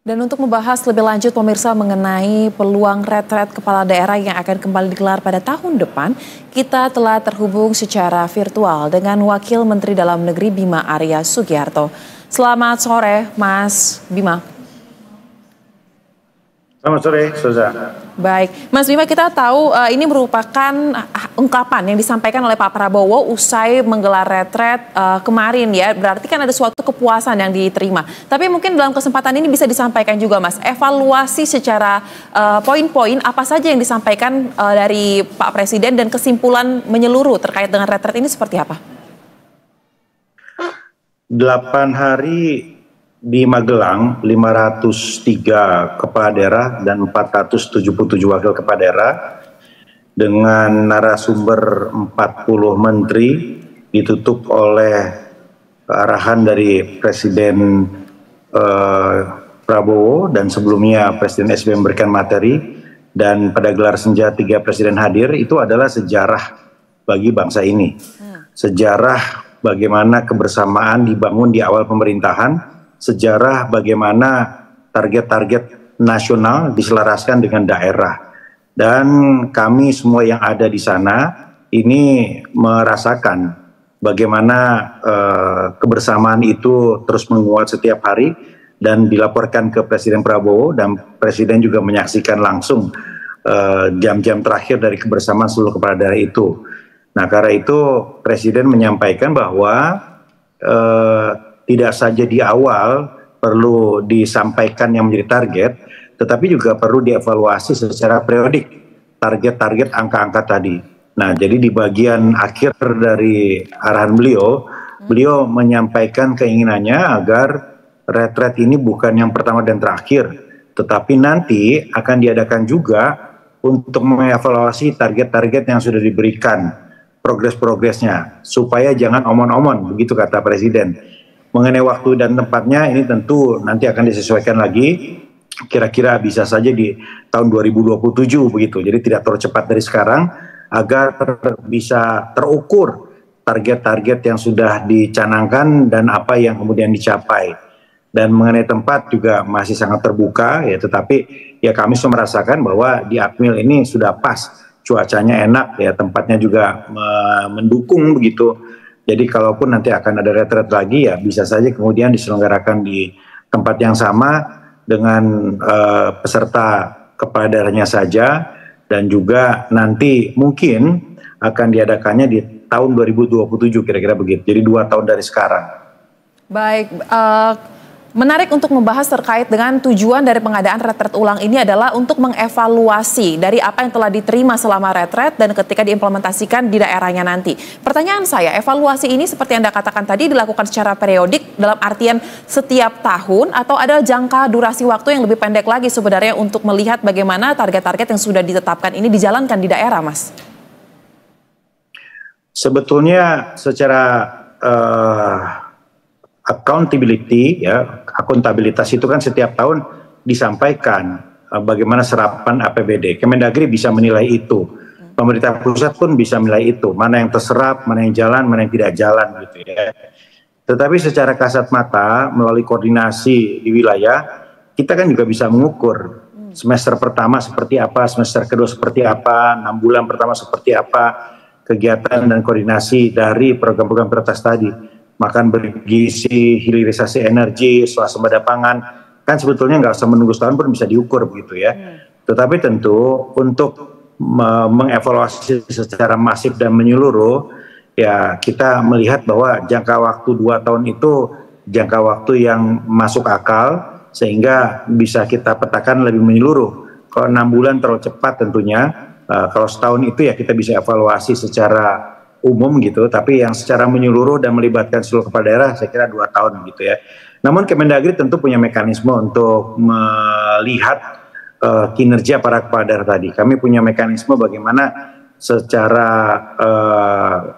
Dan untuk membahas lebih lanjut pemirsa mengenai peluang retret kepala daerah yang akan kembali digelar pada tahun depan, kita telah terhubung secara virtual dengan Wakil Menteri Dalam Negeri Bima Arya Sugiarto. Selamat sore Mas Bima. Selamat sore, Soza. Baik, Mas Bima, kita tahu ini merupakan ungkapan yang disampaikan oleh Pak Prabowo usai menggelar retret kemarin ya. Berarti kan ada suatu kepuasan yang diterima. Tapi mungkin dalam kesempatan ini bisa disampaikan juga, Mas, evaluasi secara poin-poin apa saja yang disampaikan dari Pak Presiden dan kesimpulan menyeluruh terkait dengan retret ini seperti apa? 8 hari di Magelang, 503 kepala daerah dan 477 wakil kepala daerah dengan narasumber 40 menteri, ditutup oleh arahan dari Presiden Prabowo dan sebelumnya Presiden SBY memberikan materi, dan pada gelar senja 3 presiden hadir. Itu adalah sejarah bagi bangsa ini. Sejarah bagaimana kebersamaan dibangun di awal pemerintahan, sejarah bagaimana target-target nasional diselaraskan dengan daerah. Dan kami semua yang ada di sana ini merasakan bagaimana kebersamaan itu terus menguat setiap hari dan dilaporkan ke Presiden Prabowo, dan Presiden juga menyaksikan langsung jam-jam terakhir dari kebersamaan seluruh kepala daerah itu. Nah, karena itu Presiden menyampaikan bahwa tidak saja di awal perlu disampaikan yang menjadi target, tetapi juga perlu dievaluasi secara periodik target-target angka-angka tadi. Nah, jadi di bagian akhir dari arahan beliau menyampaikan keinginannya agar retret ini bukan yang pertama dan terakhir, tetapi nanti akan diadakan juga untuk mengevaluasi target-target yang sudah diberikan, progres-progresnya, supaya jangan omon-omon, begitu kata Presiden. Mengenai waktu dan tempatnya ini tentu nanti akan disesuaikan lagi, kira-kira bisa saja di tahun 2027 begitu. Jadi tidak terlalu cepat dari sekarang agar bisa terukur target-target yang sudah dicanangkan dan apa yang kemudian dicapai. Dan mengenai tempat juga masih sangat terbuka ya, tetapi ya kami semua merasakan bahwa di Akmil ini sudah pas, cuacanya enak ya, tempatnya juga mendukung begitu. Jadi kalaupun nanti akan ada retret lagi ya bisa saja kemudian diselenggarakan di tempat yang sama dengan peserta kepala daerahnya saja, dan juga nanti mungkin akan diadakannya di tahun 2027 kira-kira begitu. Jadi 2 tahun dari sekarang. Baik, menarik untuk membahas terkait dengan tujuan dari pengadaan retret ulang ini adalah untuk mengevaluasi dari apa yang telah diterima selama retret dan ketika diimplementasikan di daerahnya nanti. Pertanyaan saya, evaluasi ini seperti Anda katakan tadi dilakukan secara periodik dalam artian setiap tahun, atau ada jangka durasi waktu yang lebih pendek lagi sebenarnya untuk melihat bagaimana target-target yang sudah ditetapkan ini dijalankan di daerah, Mas? Sebetulnya secara accountability ya, akuntabilitas itu kan setiap tahun disampaikan bagaimana serapan APBD. Kemendagri bisa menilai itu, pemerintah pusat pun bisa menilai itu, mana yang terserap, mana yang jalan, mana yang tidak jalan gitu ya. Tetapi secara kasat mata melalui koordinasi di wilayah, kita kan juga bisa mengukur semester pertama seperti apa, semester kedua seperti apa, 6 bulan pertama seperti apa kegiatan dan koordinasi dari program-program prioritas tadi. Makan bergizi, hilirisasi energi, swasembada pangan, kan sebetulnya nggak usah menunggu setahun pun bisa diukur begitu ya. Tetapi tentu untuk mengevaluasi secara masif dan menyeluruh, ya kita melihat bahwa jangka waktu 2 tahun itu jangka waktu yang masuk akal, sehingga bisa kita petakan lebih menyeluruh. Kalau 6 bulan terlalu cepat tentunya, kalau setahun itu ya kita bisa evaluasi secara umum gitu, tapi yang secara menyeluruh dan melibatkan seluruh kepala daerah saya kira 2 tahun gitu ya. Namun Kemendagri tentu punya mekanisme untuk melihat kinerja para kepala daerah tadi. Kami punya mekanisme bagaimana secara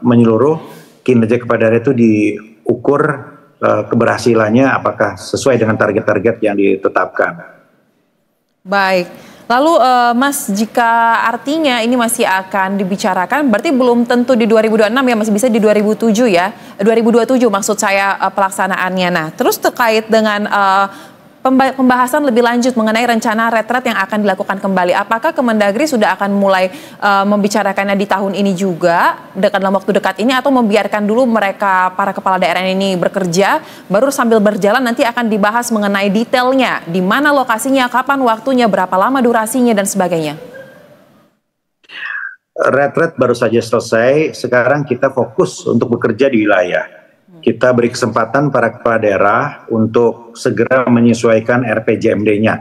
menyeluruh kinerja kepala daerah itu diukur keberhasilannya apakah sesuai dengan target-target yang ditetapkan. Baik. Lalu Mas, jika artinya ini masih akan dibicarakan, berarti belum tentu di 2026 ya, masih bisa di 2007 ya, 2027 maksud saya pelaksanaannya. Nah, terus terkait dengan pembahasan lebih lanjut mengenai rencana retret yang akan dilakukan kembali. Apakah Kemendagri sudah akan mulai membicarakannya di tahun ini juga dalam waktu dekat ini, atau membiarkan dulu mereka para kepala daerah ini bekerja, baru sambil berjalan nanti akan dibahas mengenai detailnya, di mana lokasinya, kapan waktunya, berapa lama durasinya dan sebagainya? Retret baru saja selesai, sekarang kita fokus untuk bekerja di wilayah. Kita beri kesempatan para kepala daerah untuk segera menyesuaikan RPJMD-nya.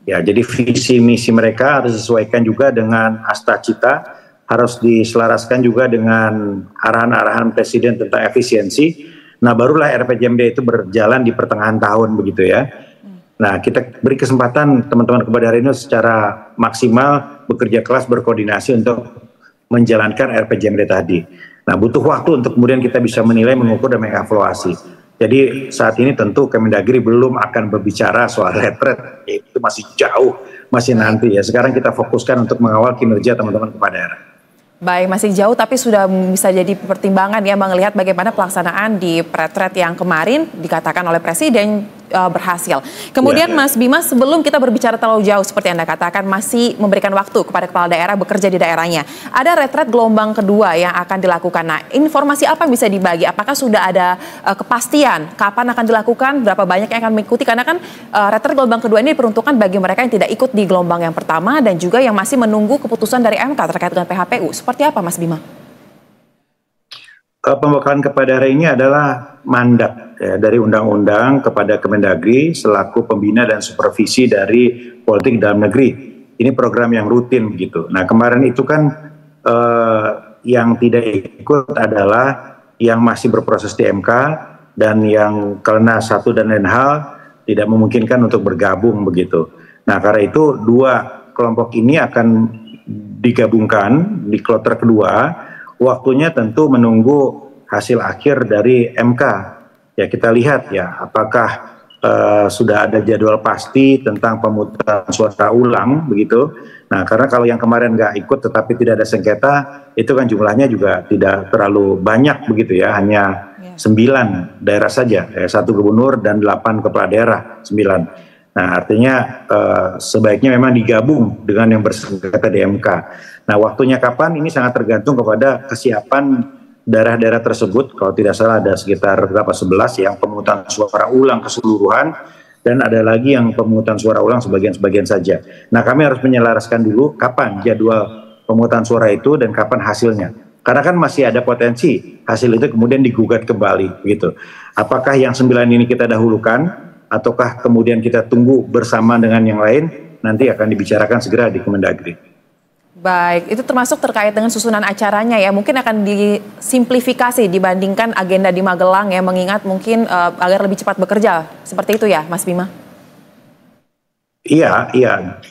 Ya, jadi visi misi mereka harus disesuaikan juga dengan asta cita, harus diselaraskan juga dengan arahan-arahan Presiden tentang efisiensi. Nah, barulah RPJMD itu berjalan di pertengahan tahun begitu ya. Nah, kita beri kesempatan teman-teman kepala daerah ini secara maksimal bekerja keras, berkoordinasi untuk menjalankan RPJMD tadi. Nah, butuh waktu untuk kemudian kita bisa menilai, mengukur, dan mengevaluasi. Jadi saat ini tentu Kemendagri belum akan berbicara soal retret, itu masih jauh, masih nanti ya. Sekarang kita fokuskan untuk mengawal kinerja teman-teman kepala daerah. Baik, masih jauh tapi sudah bisa jadi pertimbangan ya melihat bagaimana pelaksanaan di retret yang kemarin dikatakan oleh Presiden berhasil. Kemudian Mas Bima, sebelum kita berbicara terlalu jauh seperti Anda katakan, masih memberikan waktu kepada kepala daerah bekerja di daerahnya. Ada retret gelombang kedua yang akan dilakukan. Nah, informasi apa yang bisa dibagi? Apakah sudah ada kepastian kapan akan dilakukan, berapa banyak yang akan mengikuti? Karena kan retret gelombang kedua ini diperuntukkan bagi mereka yang tidak ikut di gelombang yang pertama dan juga yang masih menunggu keputusan dari MK terkait dengan PHPU. Seperti apa, Mas Bima? Pembekalan kepada daerah ini adalah mandat ya, dari undang-undang kepada Kemendagri selaku pembina dan supervisi dari politik dalam negeri. Ini program yang rutin begitu. Nah, kemarin itu kan yang tidak ikut adalah yang masih berproses di MK dan yang karena satu dan lain hal tidak memungkinkan untuk bergabung begitu. Nah, karena itu dua kelompok ini akan digabungkan di kloter kedua. Waktunya tentu menunggu hasil akhir dari MK. Ya, kita lihat ya apakah sudah ada jadwal pasti tentang pemungutan suara ulang begitu. Nah, karena kalau yang kemarin nggak ikut tetapi tidak ada sengketa, itu kan jumlahnya juga tidak terlalu banyak begitu ya, hanya 9 daerah saja, 1 gubernur dan 8 kepala daerah, 9. Nah, artinya sebaiknya memang digabung dengan yang bersengketa di MK. Nah, waktunya kapan ini sangat tergantung kepada kesiapan daerah-daerah tersebut. Kalau tidak salah ada sekitar berapa 11 yang pemungutan suara ulang keseluruhan, dan ada lagi yang pemungutan suara ulang sebagian-sebagian saja. Nah, kami harus menyelaraskan dulu kapan jadwal pemungutan suara itu dan kapan hasilnya. Karena kan masih ada potensi hasil itu kemudian digugat kembali gitu. Apakah yang 9 ini kita dahulukan ataukah kemudian kita tunggu bersama dengan yang lain, nanti akan dibicarakan segera di Kemendagri. Baik, itu termasuk terkait dengan susunan acaranya ya, mungkin akan disimplifikasi dibandingkan agenda di Magelang ya, mengingat mungkin agar lebih cepat bekerja, seperti itu ya Mas Bima? Iya,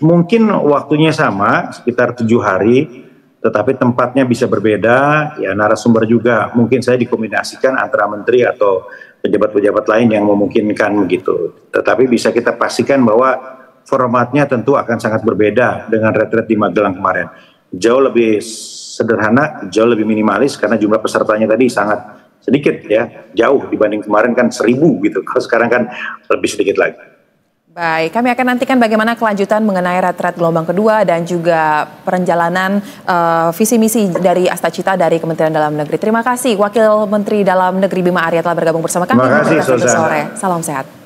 mungkin waktunya sama, sekitar 7 hari, tetapi tempatnya bisa berbeda, ya narasumber juga mungkin saya dikombinasikan antara menteri atau pejabat-pejabat lain yang memungkinkan begitu. Tetapi bisa kita pastikan bahwa formatnya tentu akan sangat berbeda dengan retret di Magelang kemarin. Jauh lebih sederhana, jauh lebih minimalis karena jumlah pesertanya tadi sangat sedikit ya, jauh dibanding kemarin kan 1.000 gitu. Kalau sekarang kan lebih sedikit lagi. Baik, kami akan nantikan bagaimana kelanjutan mengenai retret gelombang kedua dan juga perjalanan visi misi dari Asta Cita dari Kementerian Dalam Negeri. Terima kasih Wakil Menteri Dalam Negeri Bima Arya telah bergabung bersama kami. Terima kasih, sore. Salam sehat.